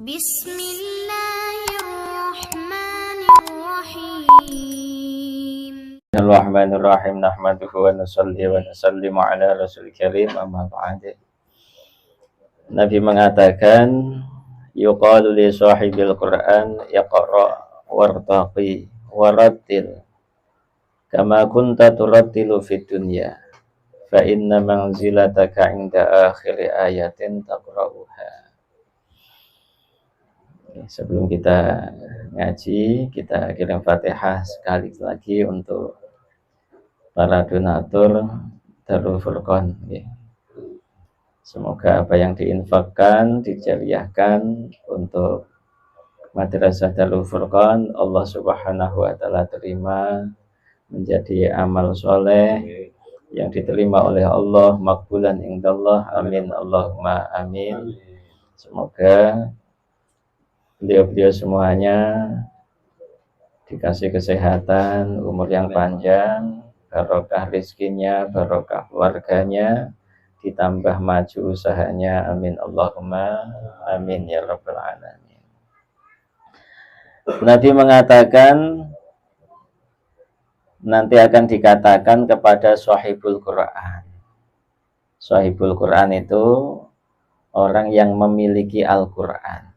Bismillahirrahmanirrahim. Bismillahirrahmanirrahim. Nahmaduhu wa nusalli wa nusallimu ala rasul karim, amma ba'd. Nabi mengatakan, yuqalu li sahibil Qur'an iqra' wartaqi warattil kama kunta turattilu fid dunya fa inna manzilataka 'inda akhir ayatin taqra'uha. Sebelum kita ngaji, kita kirim Fatihah sekali lagi untuk para donatur Darul Furqan. Semoga apa yang diinfakkan, dijariahkan untuk Madrasah Darul Furqan, Allah Subhanahu wa Ta'ala terima menjadi amal soleh yang diterima oleh Allah, makbulan indallah. Amin Allahumma amin. Semoga beliau-beliau semuanya dikasih kesehatan, umur yang panjang, barokah rizkinya, barokah keluarganya, ditambah maju usahanya. Amin Allahumma amin ya rabbal alamin. Nabi mengatakan nanti akan dikatakan kepada sahibul Quran. Sahibul Quran itu orang yang memiliki Al-Quran.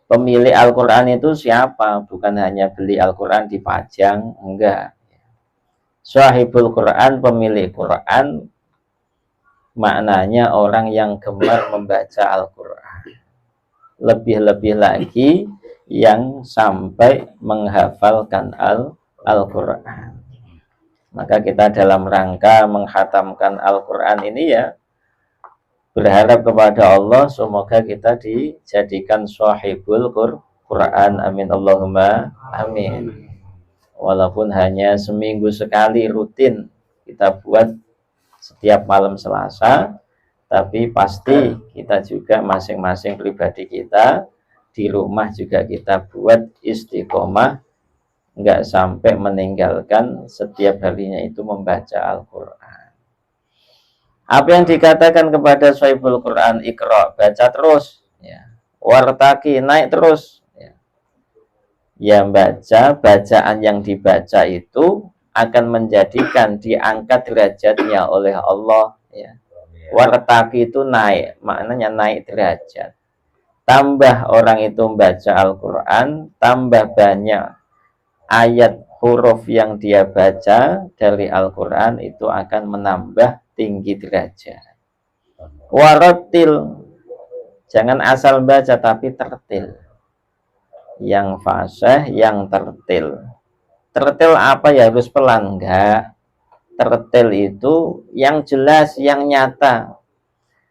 Pemilik Al-Quran itu siapa? Bukan hanya beli Al-Quran dipajang, enggak. Sahibul Quran, pemilik Quran, maknanya orang yang gemar membaca Al-Quran. Lebih-lebih lagi yang sampai menghafalkan Al-Quran. Maka kita dalam rangka menghatamkan Al-Quran ini ya, berharap kepada Allah semoga kita dijadikan sahibul Quran. Amin Allahumma amin. Walaupun hanya seminggu sekali rutin kita buat setiap malam Selasa, tapi pasti kita juga masing-masing pribadi kita di rumah juga kita buat istiqomah, enggak sampai meninggalkan setiap harinya itu membaca Al-Quran. Apa yang dikatakan kepada sahibul Quran? Iqra', baca terus, ya. Wartaqi, naik terus, ya. Ya, baca, bacaan yang dibaca itu akan menjadikan diangkat derajatnya oleh Allah, ya. Wartaqi itu naik, maknanya naik derajat. Tambah orang itu membaca Al-Quran, tambah banyak ayat huruf yang dia baca dari Al-Quran, itu akan menambah tinggi derajat. Warattil, jangan asal baca tapi tertil, yang fasih, yang tertil. Tertil apa ya? Harus pelan? Enggak. Tertil itu yang jelas, yang nyata.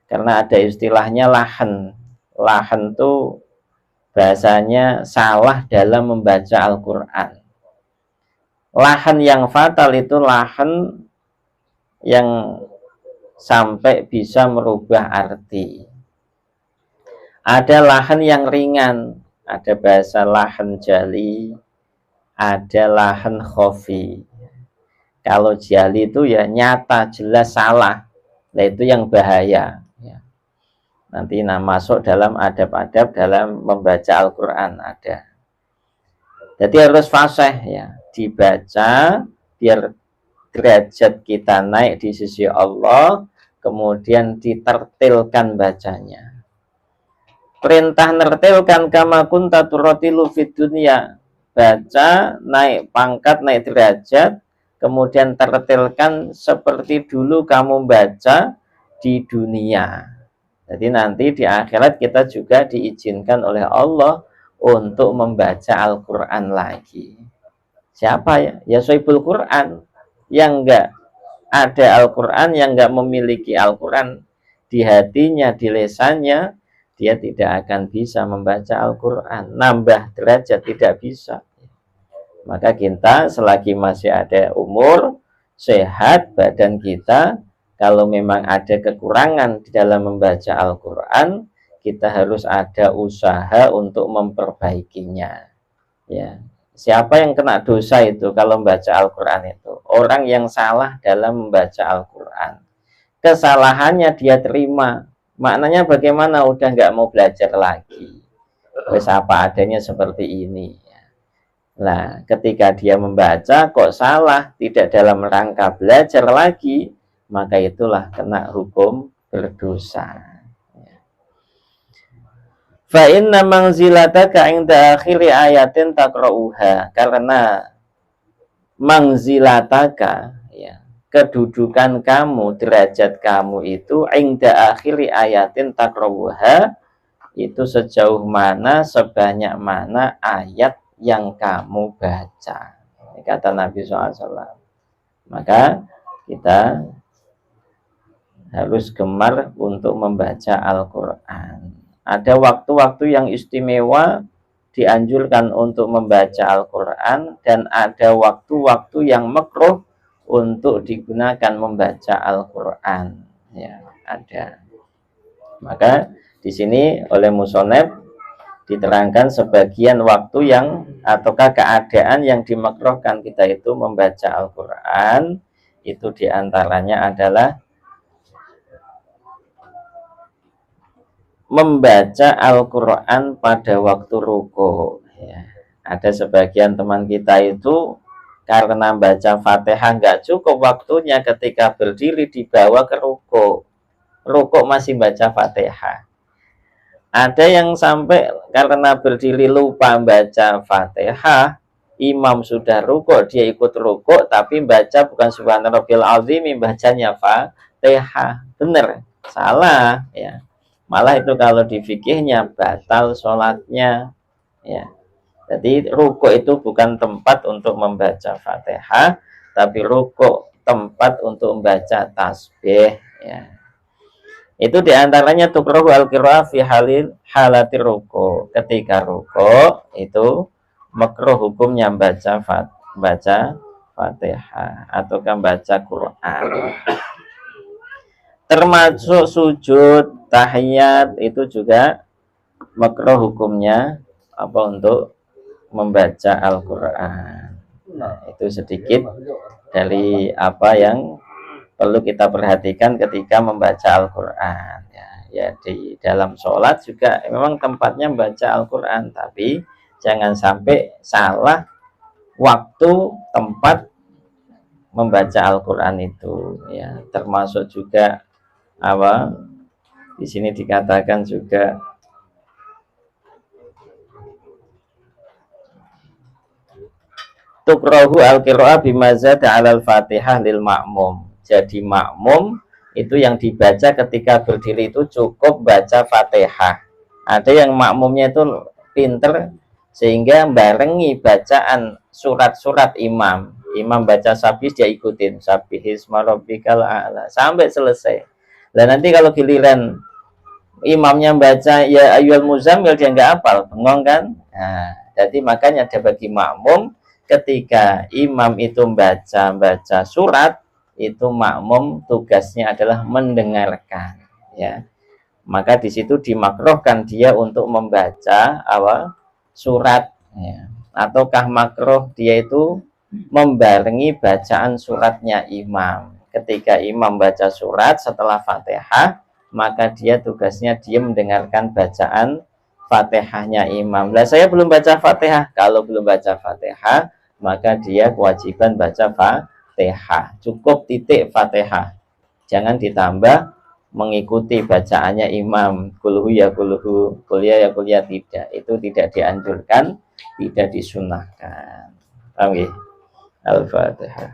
Karena ada istilahnya lahan. Lahan itu bahasanya salah dalam membaca Al-Quran. Lahan yang fatal itu lahan yang sampai bisa merubah arti. Ada lahan yang ringan, ada bahasa lahan jali, ada lahan khofi. Kalau jali itu ya nyata, jelas salah, nah itu yang bahaya. Nanti masuk dalam adab-adab dalam membaca Al-Quran ada. Jadi harus fasih, ya, dibaca biar derajat kita naik di sisi Allah, kemudian ditertilkan bacanya. Perintah nertilkan kama kunta turattilu fid dunya. Baca, naik pangkat, naik derajat, kemudian tertilkan seperti dulu kamu baca di dunia. Jadi nanti di akhirat kita juga diizinkan oleh Allah untuk membaca Al-Quran lagi. Siapa ya? Ya sahibul Quran. Yang enggak ada Al-Quran, yang enggak memiliki Al-Quran di hatinya, di lesannya, dia tidak akan bisa membaca Al-Quran. Nambah derajat tidak bisa. Maka kita selagi masih ada umur, sehat badan kita, kalau memang ada kekurangan di dalam membaca Al-Quran, kita harus ada usaha untuk memperbaikinya. Ya. Siapa yang kena dosa itu kalau membaca Al-Quran itu? Orang yang salah dalam membaca Al-Quran. Kesalahannya dia terima, Maknanya bagaimana? Udah nggak mau belajar lagi. Wes apa adanya seperti ini. Nah, ketika dia membaca kok salah, tidak dalam rangka belajar lagi, maka itulah kena hukum berdosa. Fa inna manzilataka inda akhiri ayatin taqra'uha, karena manzilataka, ya, kedudukan kamu, derajat kamu itu inda akhiri ayatin taqra'uha, itu sejauh mana, sebanyak mana ayat yang kamu baca. Kata Nabi SAW. Maka kita harus gemar untuk membaca Al-Quran. Ada waktu-waktu yang istimewa dianjurkan untuk membaca Al-Quran, dan ada waktu-waktu yang makruh untuk digunakan membaca Al-Quran. Ya, ada. Maka di sini oleh musonef diterangkan sebagian waktu yang ataukah keadaan yang dimakruhkan kita itu membaca Al-Quran, itu diantaranya adalah membaca Al-Quran pada waktu ruku. Ya. Ada sebagian teman kita itu karena baca Fatihah nggak cukup waktunya, ketika berdiri dibawa ke ruku. Ruku masih baca Fatihah. Ada yang sampai karena berdiri lupa baca Fatihah, imam sudah ruku, dia ikut ruku, tapi baca bukan Subhanallahil azim, bacanya Fatihah. Bener, salah ya. Malah itu kalau di fikihnya batal sholatnya, ya. Jadi ruku itu bukan tempat untuk membaca Fatihah, tapi ruku tempat untuk membaca tasbih, ya. Itu diantaranya tukrahu al-qira'ah fi halatir ruku. Ketika ruku itu makruh hukumnya baca Fatihah ataukah baca Quran. Termasuk sujud tahiyat itu juga makruh hukumnya untuk membaca Al-Quran. Nah, itu sedikit dari apa yang perlu kita perhatikan ketika membaca Al-Quran. Ya, di dalam sholat juga memang tempatnya membaca Al-Quran, tapi jangan sampai salah waktu tempat membaca Al-Quran itu. Ya, termasuk juga di sini dikatakan juga tukrahu al-qira'ah bimazada 'alal Fatihah lil ma'mum. Jadi makmum itu yang dibaca ketika berdiri itu cukup baca Fatihah. Ada yang makmumnya itu pinter sehingga barengi bacaan surat-surat imam. Imam baca sabih dia ikutin, sabbihisma rabbikal a'la sampai selesai. Dan nanti kalau giliran imamnya baca ya ayyuhal muzammil, dia nggak hafal, bengong kan? Nah, jadi makanya ada bagi makmum ketika imam itu baca surat, itu makmum tugasnya adalah mendengarkan, ya. Maka di situ dimakruhkan dia untuk membaca surat, ya. Ataukah makruh dia itu membarengi bacaan suratnya imam. Ketika imam baca surat setelah Fatihah, maka dia tugasnya dia mendengarkan bacaan Fatihahnya imam. Lah saya belum baca Fatihah. Kalau belum baca Fatihah, maka dia kewajiban baca Fatihah. Cukup titik Fatihah. Jangan ditambah mengikuti bacaannya imam. Kulhu ya kulhu, kuliah ya kuliah, tidak. Itu tidak dianjurkan, tidak disunahkan. Paham ya? Al-Fatihah.